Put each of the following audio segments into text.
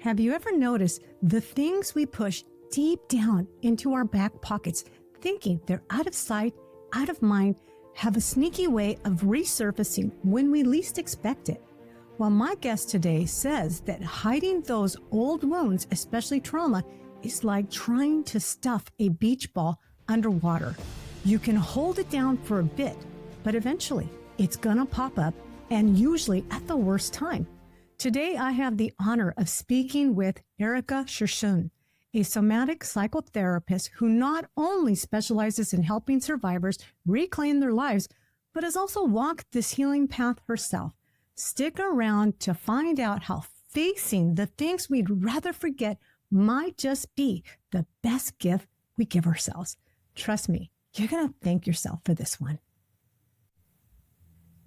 Have you ever noticed the things we push deep down into our back pockets, thinking they're out of sight, out of mind, have a sneaky way of resurfacing when we least expect it? Well, my guest today says that hiding those old wounds, especially trauma, is like trying to stuff a beach ball underwater. You can hold it down for a bit, but eventually it's gonna pop up, and usually at the worst time. Today, I have the honor of speaking with Erika Shershun, a somatic psychotherapist who not only specializes in helping survivors reclaim their lives, but has also walked this healing path herself. Stick around to find out how facing the things we'd rather forget might just be the best gift we give ourselves. Trust me, you're going to thank yourself for this one.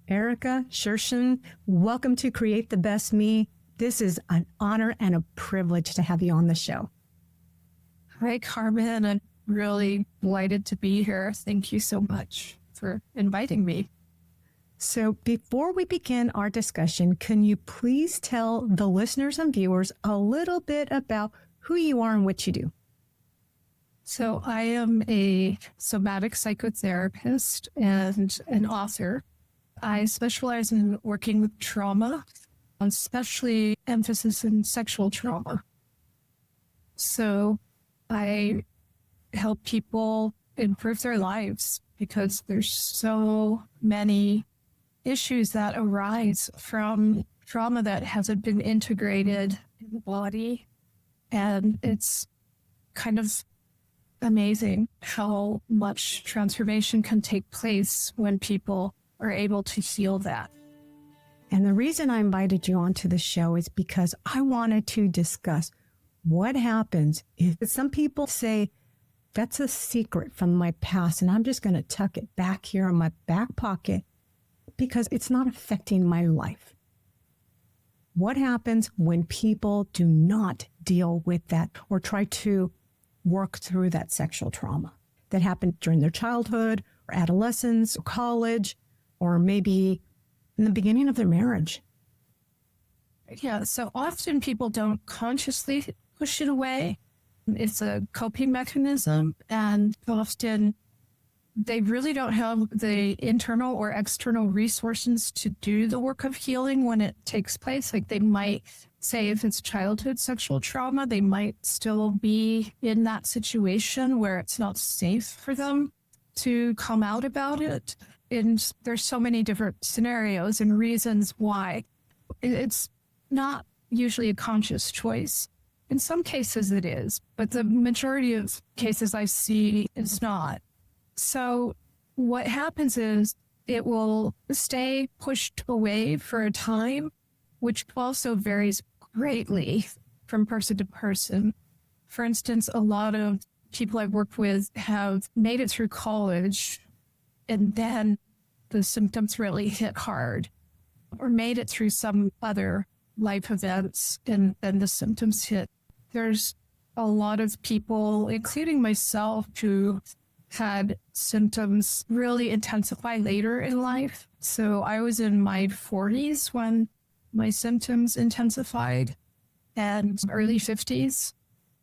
Erika Shershun, welcome to Create the Best Me. This is an honor and a privilege to have you on the show. Hi, Carmen. I'm really delighted to be here. Thank you so much for inviting me. So before we begin our discussion, can you please tell the listeners and viewers a little bit about who you are and what you do? So I am a somatic psychotherapist and an author. I specialize in working with trauma, especially emphasis in sexual trauma. So I help people improve their lives because there's so many issues that arise from trauma that hasn't been integrated in the body. And it's kind of amazing how much transformation can take place when people are able to heal that. And the reason I invited you onto the show is because I wanted to discuss what happens if some people say, that's a secret from my past, and I'm just going to tuck it back here in my back pocket because it's not affecting my life. What happens when people do not deal with that or try to work through that sexual trauma that happened during their childhood or adolescence or college, or maybe in the beginning of their marriage? Yeah, so often people don't consciously push it away. It's a coping mechanism, and often they really don't have the internal or external resources to do the work of healing when it takes place. Like they might say if it's childhood sexual trauma, they might still be in that situation where it's not safe for them to come out about it. And there's so many different scenarios and reasons why. It's not usually a conscious choice. In some cases it is, but the majority of cases I see is not. So what happens is it will stay pushed away for a time, which also varies greatly from person to person. For instance, a lot of people I've worked with have made it through college and then the symptoms really hit hard, or made it through some other life events and then the symptoms hit. There's a lot of people, including myself, who had symptoms really intensify later in life. So I was in my 40s when my symptoms intensified, and early 50s.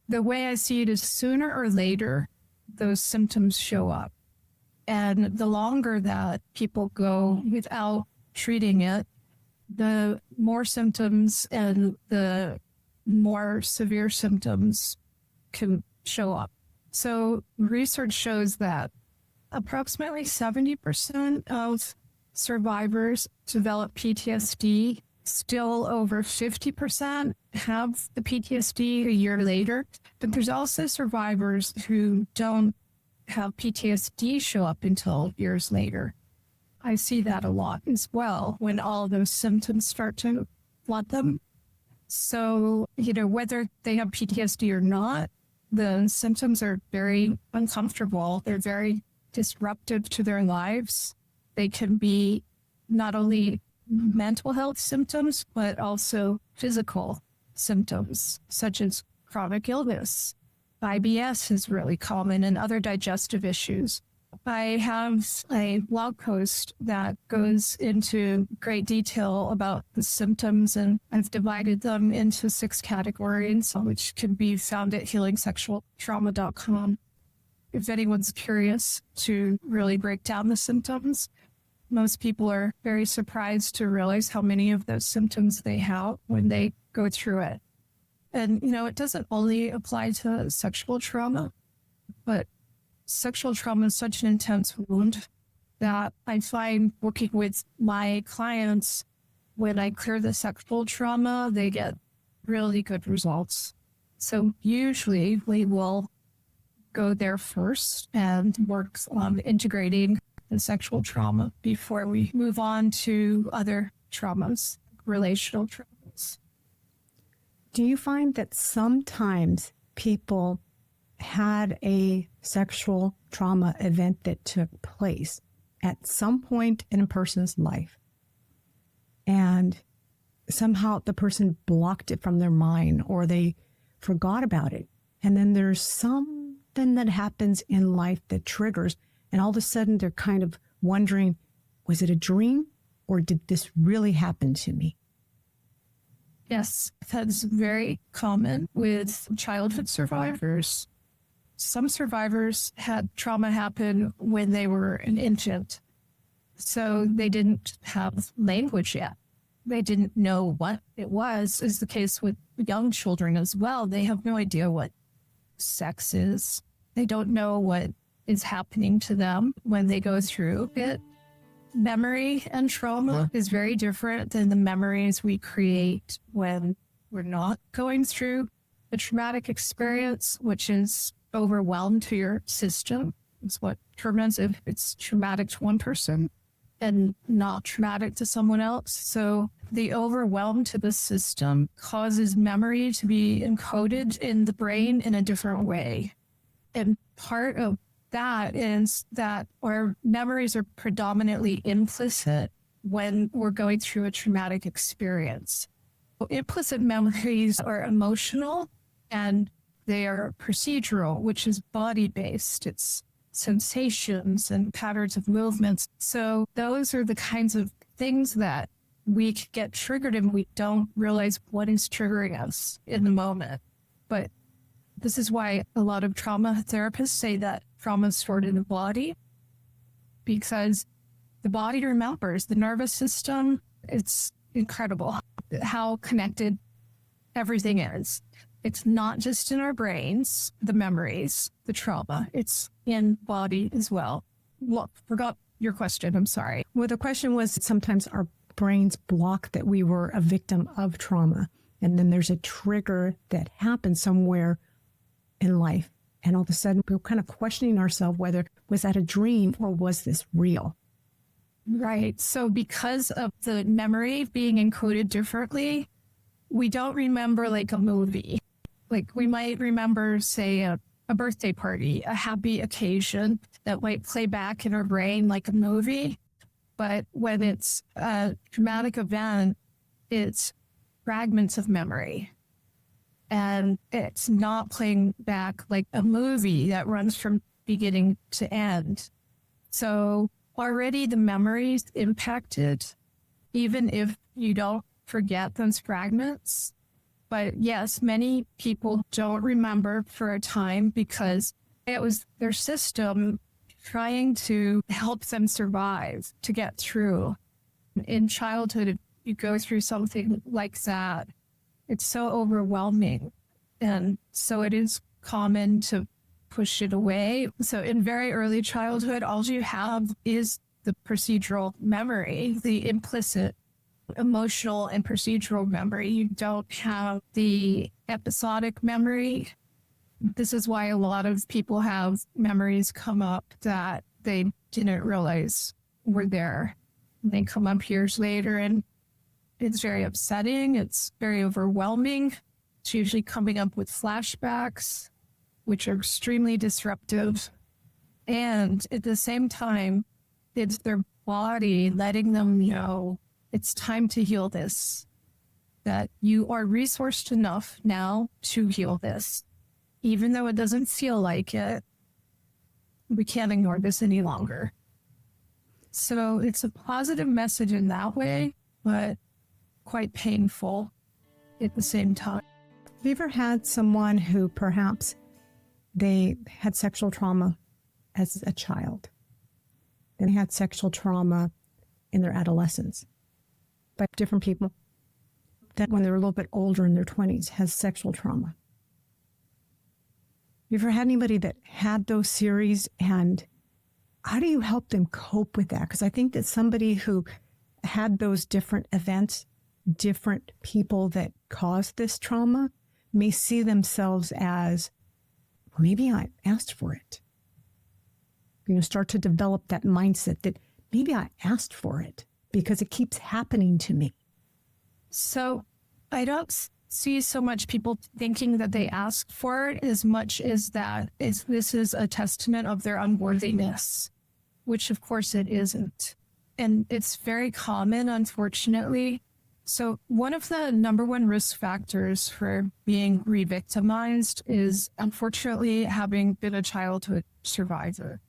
The way I see it is sooner or later, those symptoms show up. And the longer that people go without treating it, the more symptoms and the more severe symptoms can show up. So research shows that approximately 70% of survivors develop PTSD. Still over 50% have the PTSD a year later. But there's also survivors who don't have PTSD show up until years later. I see that a lot as well when all those symptoms start to flood them. So, whether they have PTSD or not, the symptoms are very uncomfortable. They're very disruptive to their lives. They can be not only mental health symptoms, but also physical symptoms, such as chronic illness. IBS is really common, and other digestive issues. I have a blog post that goes into great detail about the symptoms, and I've divided them into 6 categories, which can be found at healingsexualtrauma.com. If anyone's curious to really break down the symptoms, most people are very surprised to realize how many of those symptoms they have when they go through it. And, it doesn't only apply to sexual trauma, but sexual trauma is such an intense wound that I find working with my clients, when I clear the sexual trauma, they get really good results. So usually we will go there first and work on integrating the sexual trauma before we move on to other traumas, relational traumas. Do you find that sometimes people had a sexual trauma event that took place at some point in a person's life, and somehow the person blocked it from their mind or they forgot about it, and then there's something that happens in life that triggers, and all of a sudden they're kind of wondering, was it a dream or did this really happen to me? Yes, that's very common with childhood survivors. Some survivors had trauma happen when they were an infant, so they didn't have language yet. They didn't know what it was, is the case with young children as well. They have no idea what sex is. They don't know what is happening to them when they go through it. Memory and trauma is very different than the memories we create when we're not going through a traumatic experience, which is overwhelmed to your system. It's what determines if it's traumatic to one person and not traumatic to someone else. So the overwhelm to the system causes memory to be encoded in the brain in a different way. And part of that is that our memories are predominantly implicit when we're going through a traumatic experience. Implicit memories are emotional and they are procedural, which is body-based. It's sensations and patterns of movements. So those are the kinds of things that we get triggered and we don't realize what is triggering us in the moment. But this is why a lot of trauma therapists say that trauma is stored in the body, because the body remembers. The nervous system, it's incredible how connected everything is. It's not just in our brains, the memories, the trauma, it's in body as well. Well, forgot your question, I'm sorry. Well, the question was, sometimes our brains block that we were a victim of trauma, and then there's a trigger that happens somewhere in life, and all of a sudden we're kind of questioning ourselves whether was that a dream or was this real? Right. So because of the memory being encoded differently, we don't remember like a movie. Like we might remember, say, a birthday party, a happy occasion that might play back in our brain like a movie. But when it's a traumatic event, it's fragments of memory. And it's not playing back like a movie that runs from beginning to end. So already the memory's impacted, even if you don't forget those fragments. But yes, many people don't remember for a time because it was their system trying to help them survive, to get through. In childhood, if you go through something like that, it's so overwhelming. And so it is common to push it away. So in very early childhood, all you have is the procedural memory, the implicit emotional and procedural memory. You don't have the episodic memory. This is why a lot of people have memories come up that they didn't realize were there. They come up years later and it's very upsetting. It's very overwhelming. It's usually coming up with flashbacks, which are extremely disruptive. And at the same time, it's their body letting them know it's time to heal this, that you are resourced enough now to heal this. Even though it doesn't feel like it, we can't ignore this any longer. So it's a positive message in that way, but quite painful at the same time. Have you ever had someone who perhaps they had sexual trauma as a child, and they had sexual trauma in their adolescence by different people, that when they're a little bit older in their 20s has sexual trauma? You ever had anybody that had those series, and how do you help them cope with that? Because I think that somebody who had those different events, different people that caused this trauma, may see themselves as, well, maybe I asked for it. Start to develop that mindset that maybe I asked for it because it keeps happening to me. So I don't see so much people thinking that they asked for it as much as this is a testament of their unworthiness, which of course it isn't. And it's very common, unfortunately. So one of the number one risk factors for being re-victimized is unfortunately having been a childhood survivor,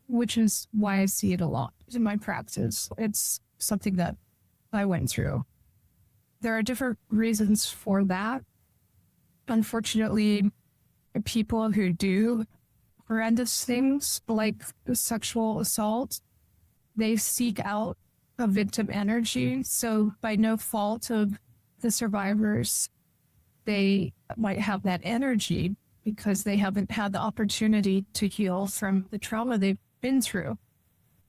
which is why I see it a lot in my practice. It's something that I went through. There are different reasons for that. Unfortunately, people who do horrendous things like sexual assault, they seek out a victim energy. So by no fault of the survivors, they might have that energy because they haven't had the opportunity to heal from the trauma they've been through.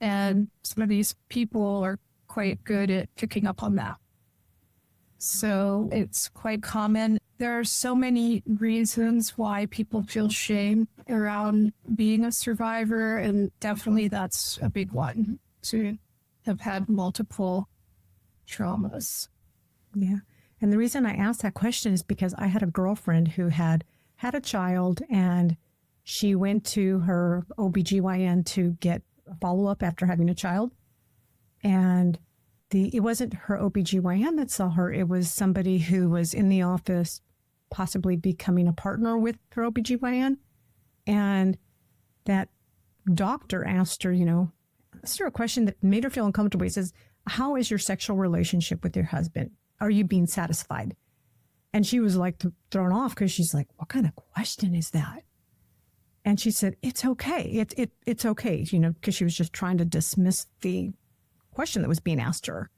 And some of these people are quite good at picking up on that. So it's quite common. There are so many reasons why people feel shame around being a survivor, and definitely that's a big one, to have had multiple traumas. Yeah. And the reason I asked that question is because I had a girlfriend who had a child, and she went to her OBGYN to get a follow-up after having a child. And it wasn't her OBGYN that saw her. It was somebody who was in the office, possibly becoming a partner with her OBGYN. And that doctor asked her, asked her a question that made her feel uncomfortable. He says, how is your sexual relationship with your husband? Are you being satisfied? And she was like thrown off because she's like, what kind of question is that? And she said, it's okay. It's okay, because she was just trying to dismiss the question that was being asked her.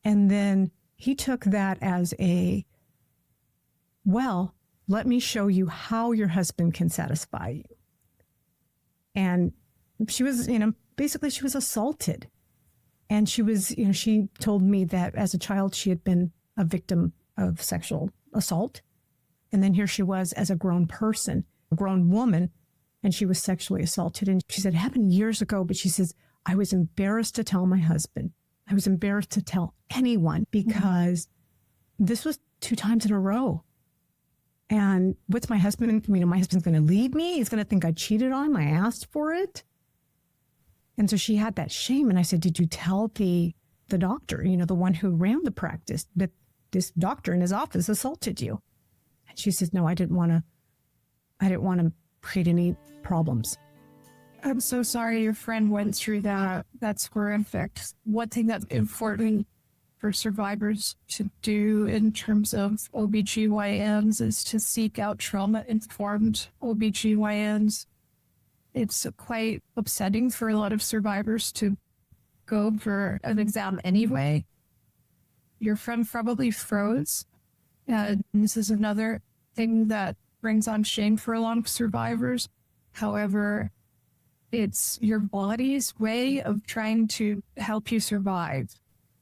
And then he took that as well, let me show you how your husband can satisfy you. And she was, basically she was assaulted. And she was, she told me that as a child, she had been a victim of sexual assault. And then here she was as a grown person, a grown woman, and she was sexually assaulted. And she said it happened years ago, but she says, I was embarrassed to tell my husband. I was embarrassed to tell anyone because this was 2 times in a row. And what's my husband? My husband's going to leave me. He's going to think I cheated on him. I asked for it. And so she had that shame. And I said, did you tell the doctor, the one who ran the practice, that this doctor in his office assaulted you? And she says, no, I didn't want to create any problems. I'm so sorry your friend went through that. That's horrific. One thing that's important for survivors to do in terms of OBGYNs is to seek out trauma-informed OBGYNs. It's quite upsetting for a lot of survivors to go for an exam anyway. Your friend probably froze. And this is another thing that brings on shame for a lot of survivors. However, it's your body's way of trying to help you survive.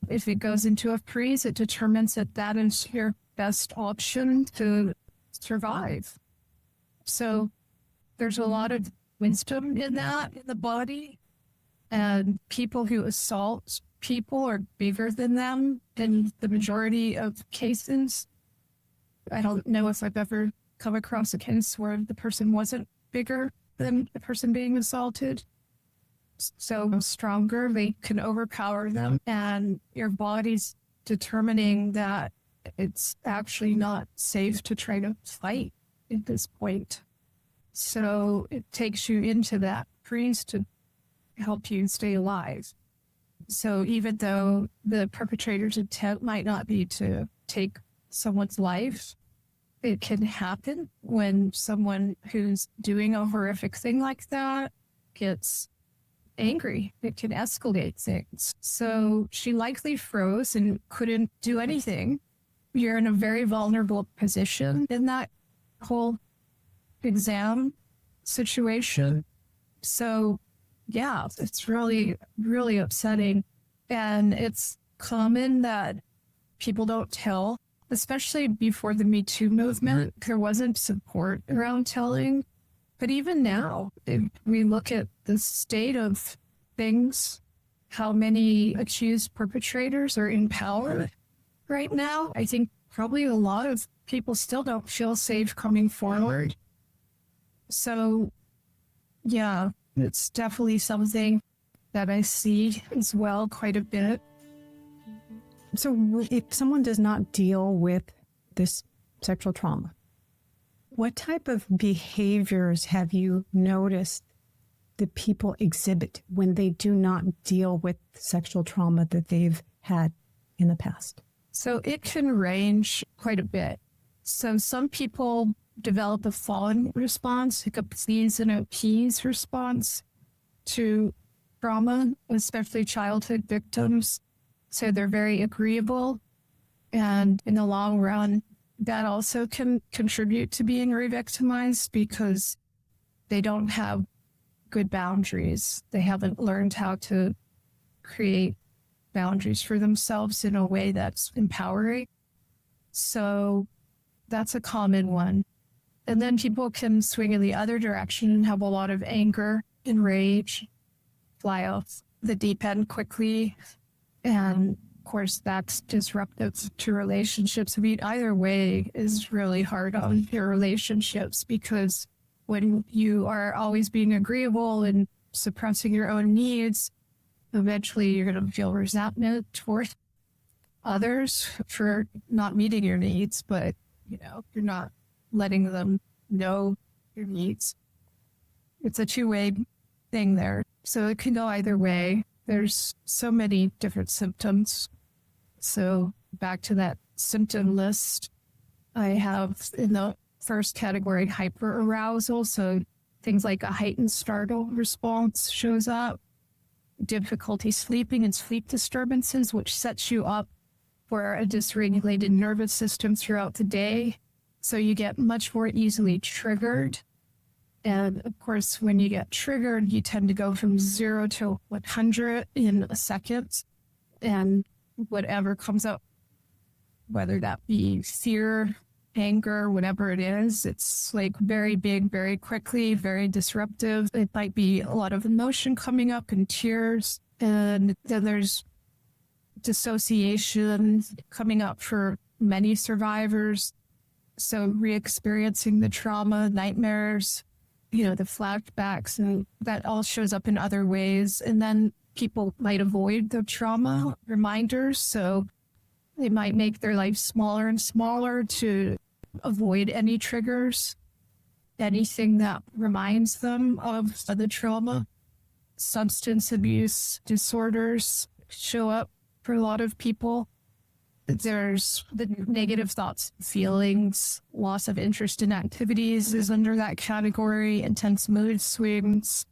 If it goes into a freeze, it determines that is your best option to survive. So there's a lot of wisdom in that, in the body. And people who assault people are bigger than them in the majority of cases. I don't know if I've ever come across a case where the person wasn't bigger than the person being assaulted. So stronger, they can overpower them. And your body's determining that it's actually not safe to try to fight at this point. So it takes you into that freeze to help you stay alive. So even though the perpetrator's intent might not be to take someone's life, it can happen when someone who's doing a horrific thing like that gets angry. It can escalate things. So she likely froze and couldn't do anything. You're in a very vulnerable position in that whole exam situation. So yeah, it's really, really upsetting. And it's common that people don't tell, especially before the Me Too movement. There wasn't support around telling. But even now, if we look at the state of things, how many accused perpetrators are in power right now, I think probably a lot of people still don't feel safe coming forward. So, yeah, it's definitely something that I see as well quite a bit. So if someone does not deal with this sexual trauma, what type of behaviors have you noticed that people exhibit when they do not deal with sexual trauma that they've had in the past? So it can range quite a bit. So some people develop a fawn response, like a please and appease response to trauma, especially childhood victims. So they're very agreeable. And in the long run, that also can contribute to being re-victimized because they don't have good boundaries. They haven't learned how to create boundaries for themselves in a way that's empowering. So that's a common one. And then people can swing in the other direction and have a lot of anger and rage, fly off the deep end quickly. And of course, that's disruptive to relationships. I mean, either way is really hard on your relationships because when you are always being agreeable and suppressing your own needs, eventually you're going to feel resentment toward others for not meeting your needs, but you're not letting them know your needs. It's a two-way thing there. So it can go either way. There's so many different symptoms. So back to that symptom list, I have in the first category hyperarousal. So things like a heightened startle response shows up, difficulty sleeping and sleep disturbances, which sets you up for a dysregulated nervous system throughout the day. So you get much more easily triggered. And of course, when you get triggered, you tend to go from 0 to 100 in a second. And whatever comes up, whether that be fear, anger, whatever it is, it's like very big, very quickly, very disruptive. It might be a lot of emotion coming up and tears. And then there's dissociation coming up for many survivors. So re-experiencing the trauma, nightmares, the flashbacks, and that all shows up in other ways. And then people might avoid the trauma reminders. So they might make their life smaller and smaller to avoid any triggers, anything that reminds them of the trauma. Substance abuse disorders show up for a lot of people. There's the negative thoughts, feelings, loss of interest in activities is under that category, intense mood swings,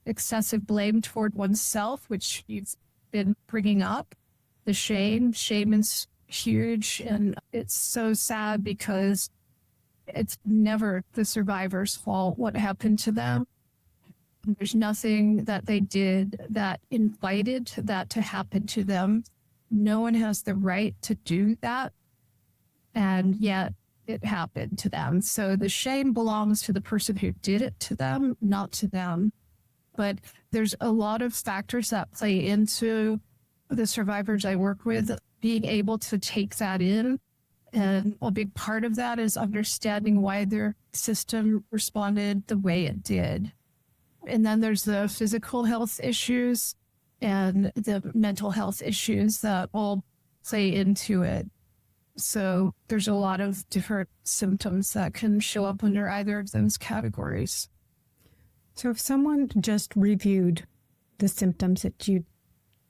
excessive blame toward oneself, which you've been bringing up. The shame is huge, and it's so sad because it's never the survivor's fault what happened to them. There's nothing that they did that invited that to happen to them. No one has the right to do that, and yet it happened to them. So the shame belongs to the person who did it to them, not to them. But there's a lot of factors that play into the survivors I work with being able to take that in. And a big part of that is understanding why their system responded the way it did. And then there's the physical health issues and the mental health issues that all play into it. So there's a lot of different symptoms that can show up under either of those categories. So if someone just reviewed the symptoms that you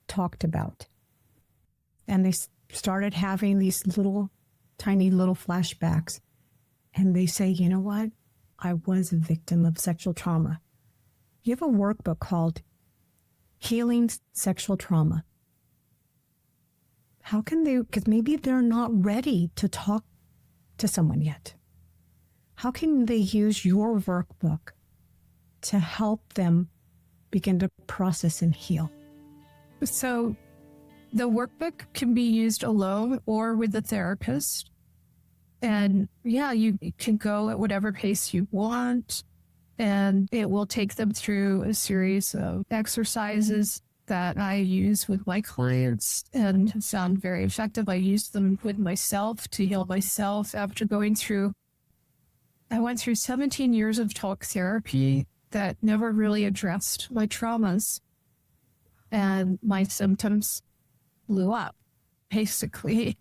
talked about, and they started having these tiny little flashbacks, and they say, you know what? I was a victim of sexual trauma. You have a workbook called Healing Sexual Trauma. How can they, because maybe they're not ready to talk to someone yet. How can they use your workbook to help them begin to process and heal? So the workbook can be used alone or with a therapist. And yeah, you can go at whatever pace you want, and it will take them through a series of exercises that I use with my clients and have found very effective. I use them with myself to heal myself after I went through 17 years of talk therapy that never really addressed my traumas, and my symptoms blew up, basically.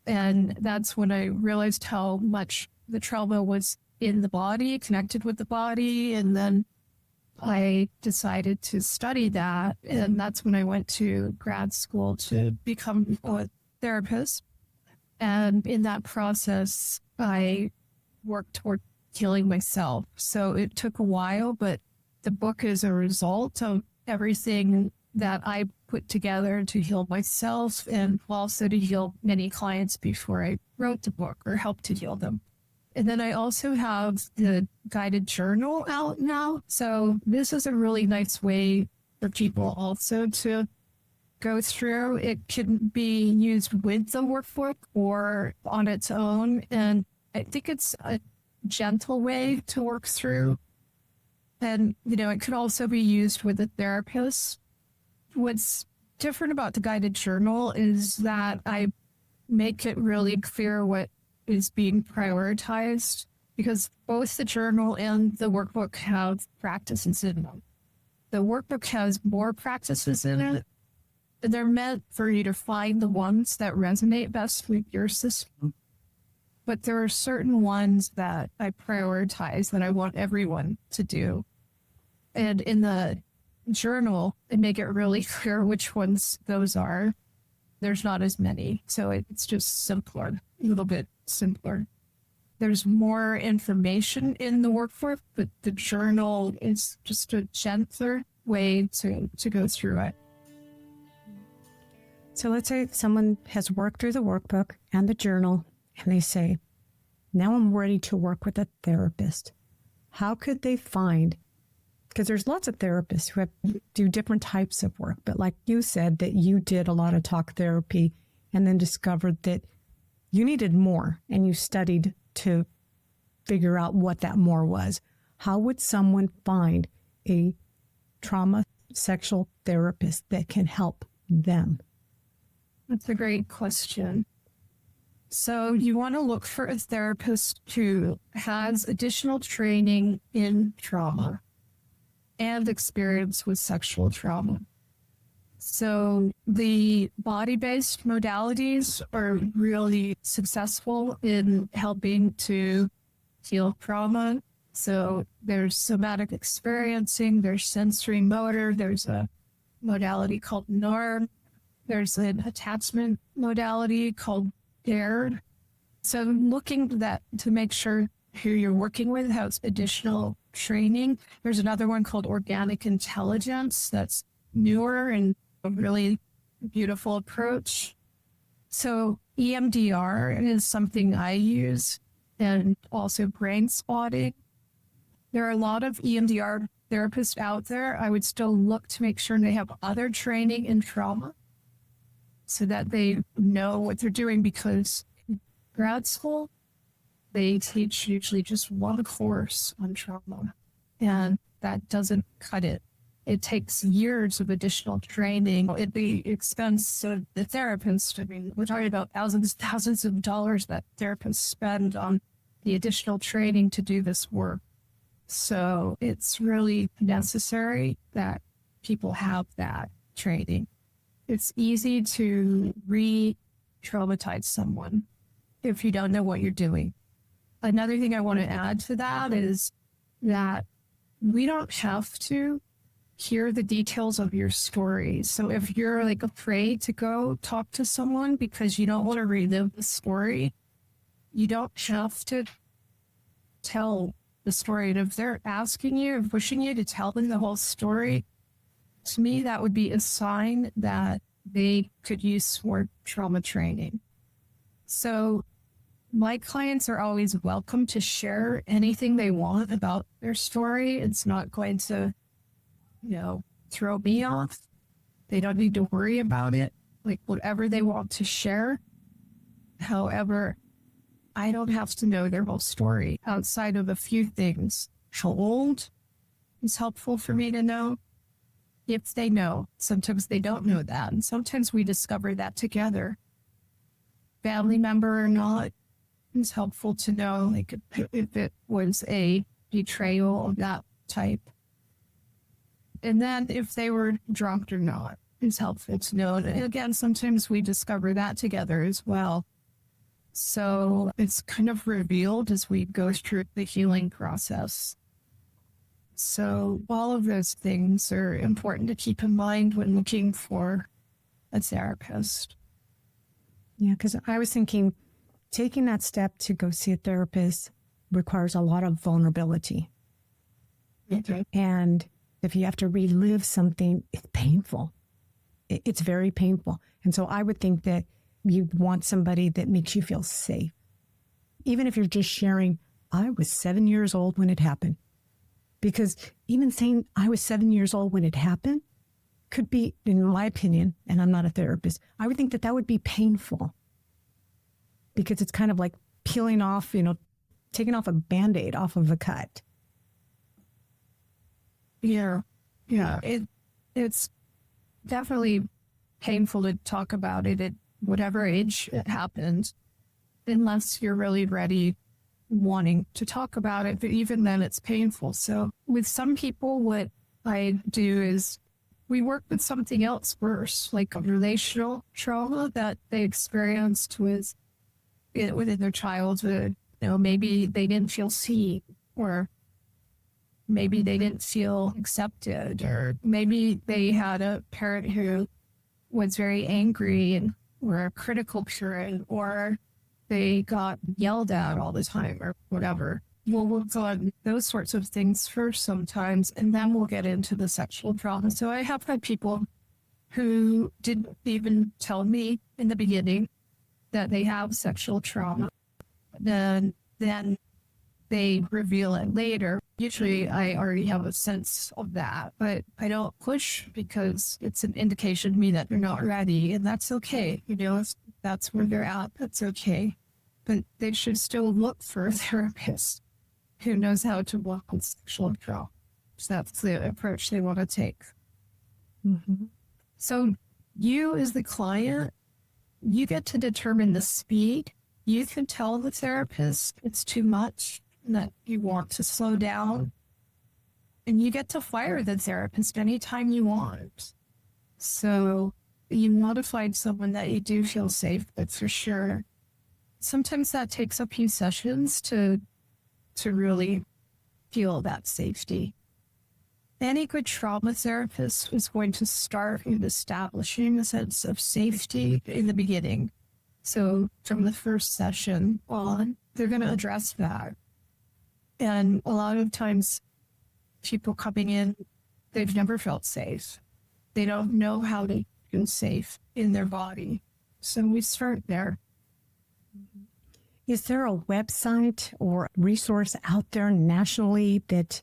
And that's when I realized how much the trauma was in the body, connected with the body. And then I decided to study that. And that's when I went to grad school to become a therapist. And in that process, I worked toward healing myself. So it took a while, but the book is a result of everything that I put together to heal myself and also to heal many clients before I wrote the book or helped to heal them. And then I also have the guided journal out now. So this is a really nice way for people also to go through. It can be used with the workbook or on its own. And I think it's a gentle way to work through. And, it could also be used with a therapist. What's different about the guided journal is that I make it really clear what is being prioritized, because both the journal and the workbook have practices in them. The workbook has more practices in it. They're meant for you to find the ones that resonate best with your system. But there are certain ones that I prioritize that I want everyone to do. And in the journal, I make it really clear which ones those are. There's not as many. So it's just simpler, a little bit simpler. There's more information in the workbook, but the journal is just a gentler way to go through it. So let's say someone has worked through the workbook and the journal, and they say, now I'm ready to work with a therapist. How could they find, because there's lots of therapists who do different types of work, but like you said, that you did a lot of talk therapy and then discovered that you needed more, and you studied to figure out what that more was. How would someone find a trauma sexual therapist that can help them? That's a great question. So you want to look for a therapist who has additional training in trauma and experience with sexual trauma. So the body-based modalities are really successful in helping to heal trauma. So there's somatic experiencing, there's sensory motor, there's a modality called NARM, there's an attachment modality called DARE. So looking to make sure who you're working with has additional training. There's another one called organic intelligence that's newer and a really beautiful approach. So EMDR is something I use, and also brain spotting. There are a lot of EMDR therapists out there. I would still look to make sure they have other training in trauma so that they know what they're doing, because in grad school, they teach usually just one course on trauma, and that doesn't cut it. It takes years of additional training at the expense of the therapist. I mean, we're talking about thousands of dollars that therapists spend on the additional training to do this work. So it's really necessary that people have that training. It's easy to re-traumatize someone. if you don't know what you're doing. Another thing I want to add to that is that we don't have to hear the details of your story. So if you're like afraid to go talk to someone because you don't want to relive the story, you don't have to tell the story. And if they're asking you or pushing you to tell them the whole story, to me, that would be a sign that they could use more trauma training. So my clients are always welcome to share anything they want about their story. It's not going to, throw me off. They don't need to worry about it. Like whatever they want to share. However, I don't have to know their whole story outside of a few things. How old is helpful for me to know. If they know, sometimes they don't know that. And sometimes we discover that together. Family member or not, it's helpful to know, like if it was a betrayal of that type. And then if they were drunk or not, it's helpful to know. And again, sometimes we discover that together as well. So it's kind of revealed as we go through the healing process. So all of those things are important to keep in mind when looking for a therapist. Yeah, because I was thinking taking that step to go see a therapist requires a lot of vulnerability. Okay. And if you have to relive something, it's painful. It's very painful. And so I would think that you want somebody that makes you feel safe. Even if you're just sharing, I was 7 years old when it happened. Because even saying I was 7 years old when it happened could be, in my opinion, and I'm not a therapist, I would think that that would be painful. Because it's kind of like peeling off, taking off a Band-Aid off of a cut. Yeah. It's definitely painful to talk about it at whatever age it happened, unless you're really ready wanting to talk about it, but even then it's painful. So with some people, what I do is we work with something else worse, like a relational trauma that they experienced within their childhood. Maybe they didn't feel seen, or maybe they didn't feel accepted, or maybe they had a parent who was very angry or a critical parent, or they got yelled at all the time or whatever. We'll work on those sorts of things first sometimes, and then we'll get into the sexual trauma. So I have had people who didn't even tell me in the beginning that they have sexual trauma. Then they reveal it later. Usually I already have a sense of that, but I don't push because it's an indication to me that they're not ready, and that's okay. If that's where they're at, that's okay. But they should still look for a therapist who knows how to work with sexual trauma. So that's the approach they want to take. Mm-hmm. So you as the client, you get to determine the speed. You can tell the therapist it's too much, that you want to slow down, and you get to fire the therapist anytime you want. So you want to find someone that you do feel safe with, for sure. Sometimes that takes a few sessions to really feel that safety. Any good trauma therapist is going to start in establishing a sense of safety in the beginning. So from the first session on, they're going to address that. And a lot of times people coming in, they've never felt safe. They don't know how to feel safe in their body. So we start there. Is there a website or resource out there nationally that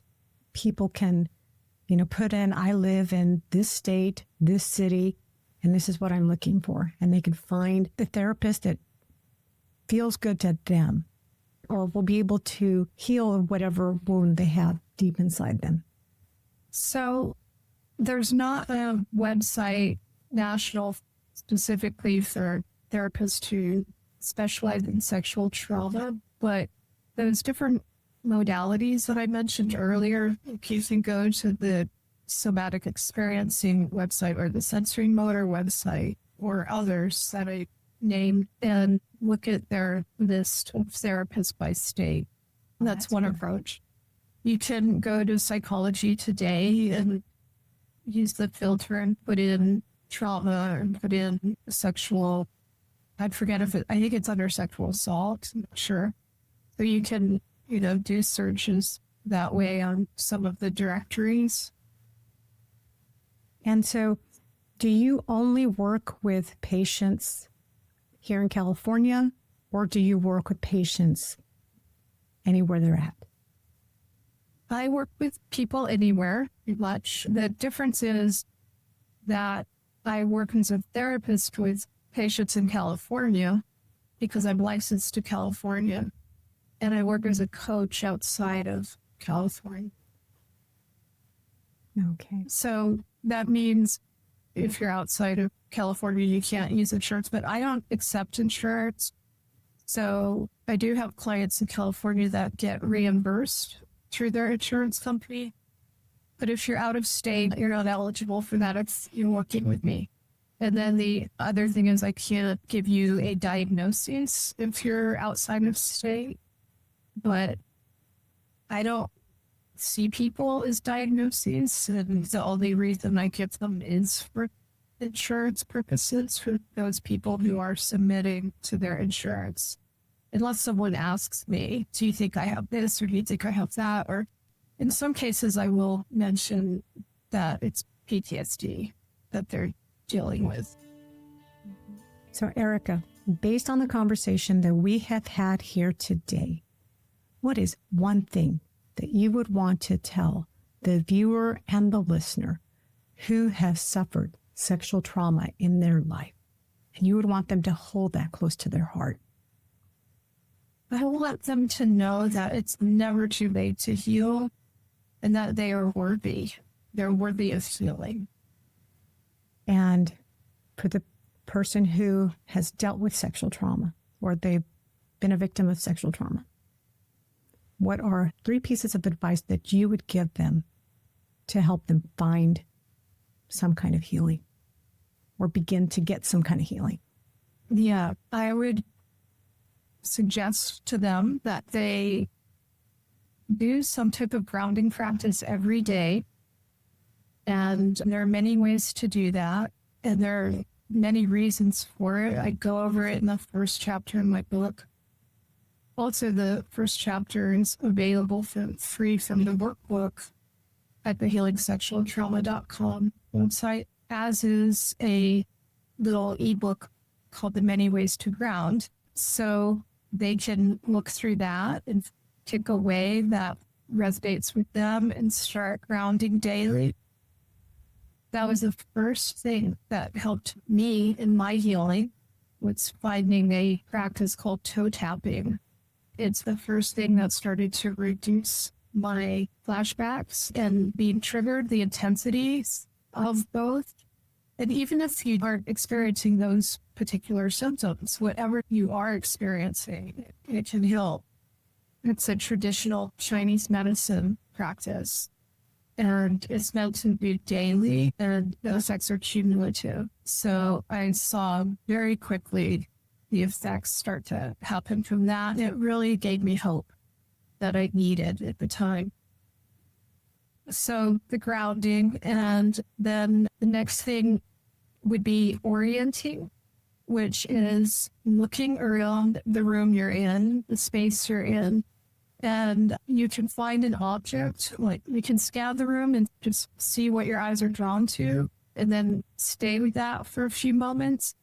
people can, put in, I live in this state, this city, and this is what I'm looking for, and they can find the therapist that feels good to them, or will be able to heal whatever wound they have deep inside them? So there's not a website national specifically for therapists who specialize in sexual trauma, but those different modalities that I mentioned earlier, you can go to the Somatic Experiencing website or the Sensory Motor website or others that I name and look at their list of therapists by state. That's one approach. You can go to Psychology Today and use the filter and put in trauma and put in sexual. I think it's under sexual assault. I'm not sure. So you can, do searches that way on some of the directories. And so do you only work with patients here in California, or do you work with patients anywhere they're at? I work with people anywhere, pretty much. The difference is that I work as a therapist with patients in California because I'm licensed to California, and I work as a coach outside of California. Okay. So that means if you're outside of California, you can't use insurance, but I don't accept insurance. So I do have clients in California that get reimbursed through their insurance company. But if you're out of state, you're not eligible for that if you're working with me. And then the other thing is I can't give you a diagnosis if you're outside of state. But I don't see people as diagnoses, and the only reason I give them is for insurance purposes for those people who are submitting to their insurance. Unless someone asks me, do you think I have this or do you think I have that? Or in some cases, I will mention that it's PTSD that they're dealing with. So, Erika, based on the conversation that we have had here today, what is one thing that you would want to tell the viewer and the listener who has suffered sexual trauma in their life, and you would want them to hold that close to their heart? I want them to know that it's never too late to heal and that they are worthy. They're worthy of healing. And for the person who has dealt with sexual trauma or they've been a victim of sexual trauma, what are 3 pieces of advice that you would give them to help them find some kind of healing or begin to get some kind of healing? Yeah, I would suggest to them that they do some type of grounding practice every day. And there are many ways to do that. And there are many reasons for it. I go over it in the first chapter in my book. Also, the first chapter is available for free from the workbook at the healingsexualtrauma.com website, as is a little ebook called The Many Ways to Ground. So they can look through that and pick a way that resonates with them and start grounding daily. That was the first thing that helped me in my healing, was finding a practice called toe tapping. It's the first thing that started to reduce my flashbacks and being triggered, the intensities of both. And even if you aren't experiencing those particular symptoms, whatever you are experiencing, it can help. It's a traditional Chinese medicine practice, and it's meant to be daily, and the effects are cumulative. So I saw very quickly the effects start to happen from that. It really gave me hope that I needed at the time. So the grounding, and then the next thing would be orienting, which is looking around the room you're in, the space you're in, and you can find an object, like you can scan the room and just see what your eyes are drawn to, and then stay with that for a few moments.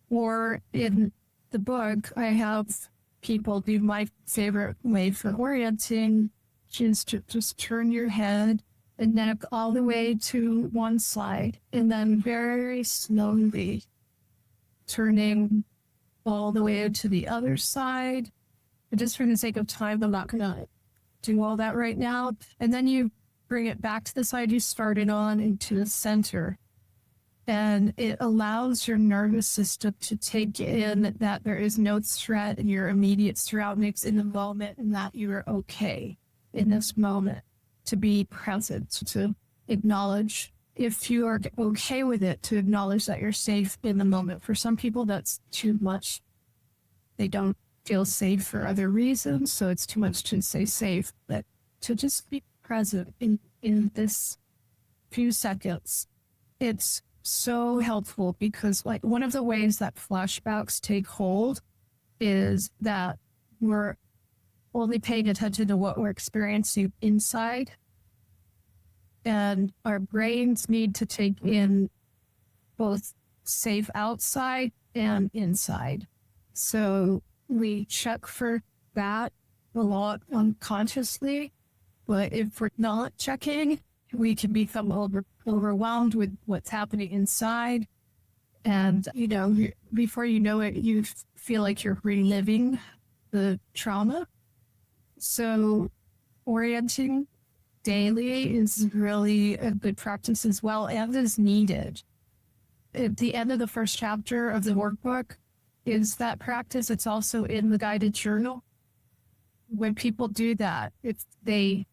Or in the book, I have people do my favorite way for orienting, which is to just turn your head and neck all the way to one side, and then very slowly turning all the way to the other side. And just for the sake of time, I'm not going to do all that right now. And then you bring it back to the side you started on into the center. And it allows your nervous system to take in that there is no threat in your immediate surroundings in the moment, and that you are okay in this moment, to be present, to acknowledge if you are okay with it, to acknowledge that you're safe in the moment. For some people, that's too much. They don't feel safe for other reasons, so it's too much to say safe. But to just be present in this few seconds, it's so helpful, because like one of the ways that flashbacks take hold is that we're only paying attention to what we're experiencing inside. And our brains need to take in both safe outside and inside. So we check for that a lot unconsciously. But if we're not checking, we can become overwhelmed with what's happening inside. And, before you know it, you feel like you're reliving the trauma. So orienting daily is really a good practice as well, and is needed. At the end of the first chapter of the workbook is that practice. It's also in the guided journal. When people do that, if they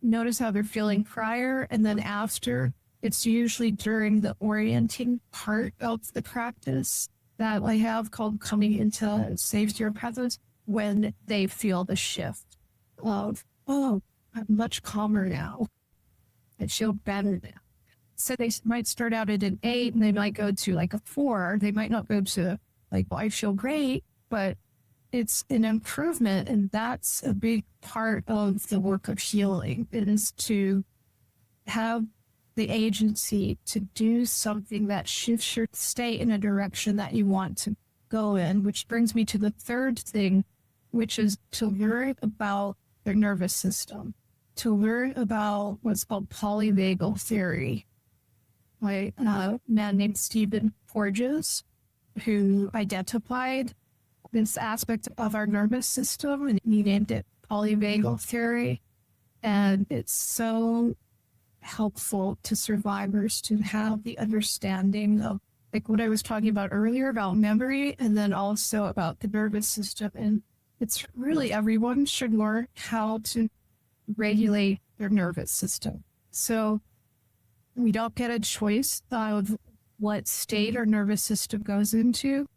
notice how they're feeling prior and then after, it's usually during the orienting part of the practice that I have called coming into safety or presence, when they feel the shift of, oh, I'm much calmer now. I feel better now. So they might start out at an 8 and they might go to like a 4. They might not go to well, I feel great, but it's an improvement. And that's a big part of the work of healing. It is to have the agency to do something that shifts your state in a direction that you want to go in, which brings me to the third thing, which is to learn about their nervous system, to learn about what's called polyvagal theory by a man named Stephen Porges, who identified this aspect of our nervous system, and he named it polyvagal theory. And it's so helpful to survivors to have the understanding of like what I was talking about earlier about memory, and then also about the nervous system. And it's really, everyone should learn how to regulate their nervous system. So we don't get a choice of what state our nervous system goes into.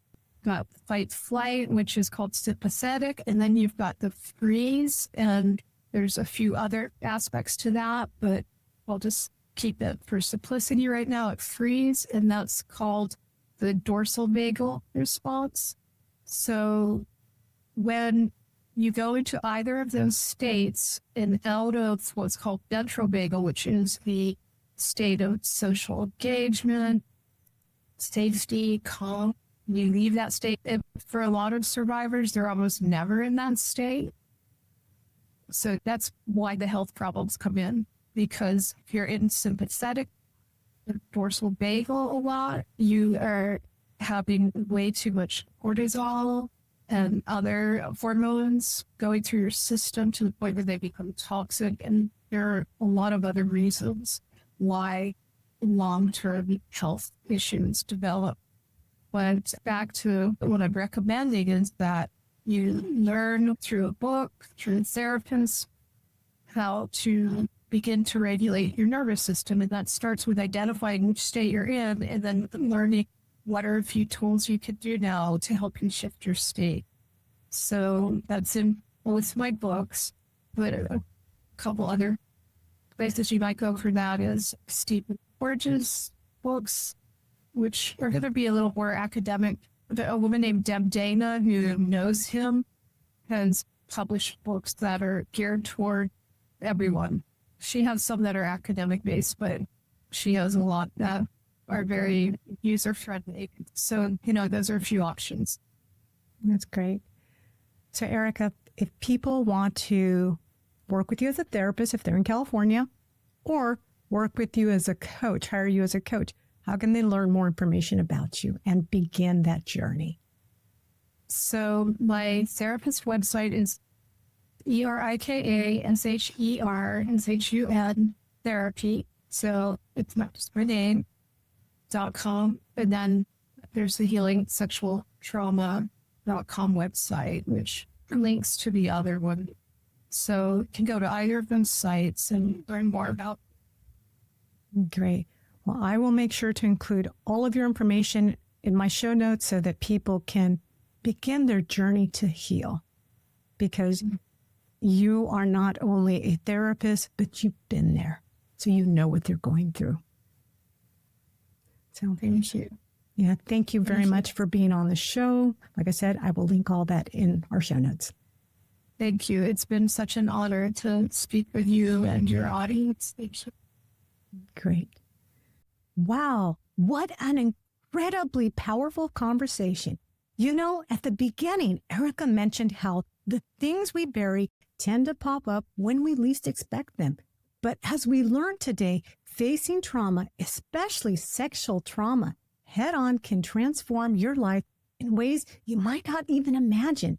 Got fight flight, which is called sympathetic, and then you've got the freeze, and there's a few other aspects to that, but I'll just keep it for simplicity right now at freeze, and that's called the dorsal vagal response. So when you go into either of those states and out of what's called ventrovagal, which is the state of social engagement, safety, calm, you leave that state. And for a lot of survivors, they're almost never in that state. So that's why the health problems come in, because if you're in sympathetic, dorsal vagal a lot, you are having way too much cortisol and other hormones going through your system to the point where they become toxic. And there are a lot of other reasons why long-term health issues develop. But back to what I'm recommending is that you learn through a book, through a therapist, how to begin to regulate your nervous system. And that starts with identifying which state you're in, and then learning what are a few tools you could do now to help you shift your state. So that's in both my books, but a couple other places you might go for that is Stephen Porges' books, which are going to be a little more academic. A woman named Deb Dana, who knows him, has published books that are geared toward everyone. She has some that are academic based, but she has a lot that are very user friendly. So, those are a few options. That's great. So, Erika, if people want to work with you as a therapist, if they're in California, or work with you as a coach, hire you as a coach, how can they learn more information about you and begin that journey? So my therapist website is ErikaShershun therapy. So it's not just my name.com. And then there's the healingsexualtrauma.com website, which links to the other one. So you can go to either of those sites and learn more about Great. Well, I will make sure to include all of your information in my show notes so that people can begin their journey to heal. Because you are not only a therapist, but you've been there. So you know what they're going through. So Thank you. yeah, thank you very much for being on the show. Like I said, I will link all that in our show notes. Thank you. It's been such an honor to speak with you and your audience. Thank you. Great. Wow, what an incredibly powerful conversation. You know, at the beginning, Erika mentioned how the things we bury tend to pop up when we least expect them. But as we learned today, facing trauma, especially sexual trauma, head on can transform your life in ways you might not even imagine.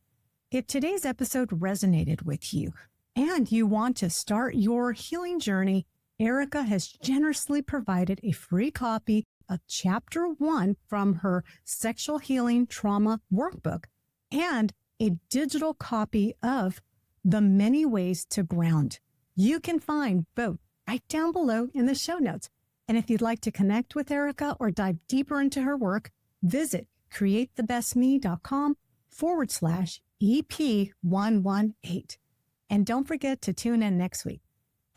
If today's episode resonated with you and you want to start your healing journey, Erika has generously provided a free copy of Chapter 1 from her Sexual Healing Trauma Workbook and a digital copy of The Many Ways to Ground. You can find both right down below in the show notes. And if you'd like to connect with Erika or dive deeper into her work, visit createthebestme.com/EP118. And don't forget to tune in next week.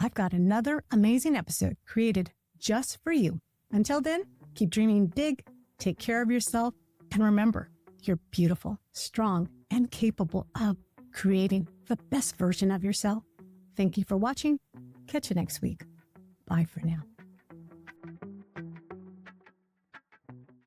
I've got another amazing episode created just for you. Until then, keep dreaming big, take care of yourself, and remember, you're beautiful, strong, and capable of creating the best version of yourself. Thank you for watching. Catch you next week. Bye for now.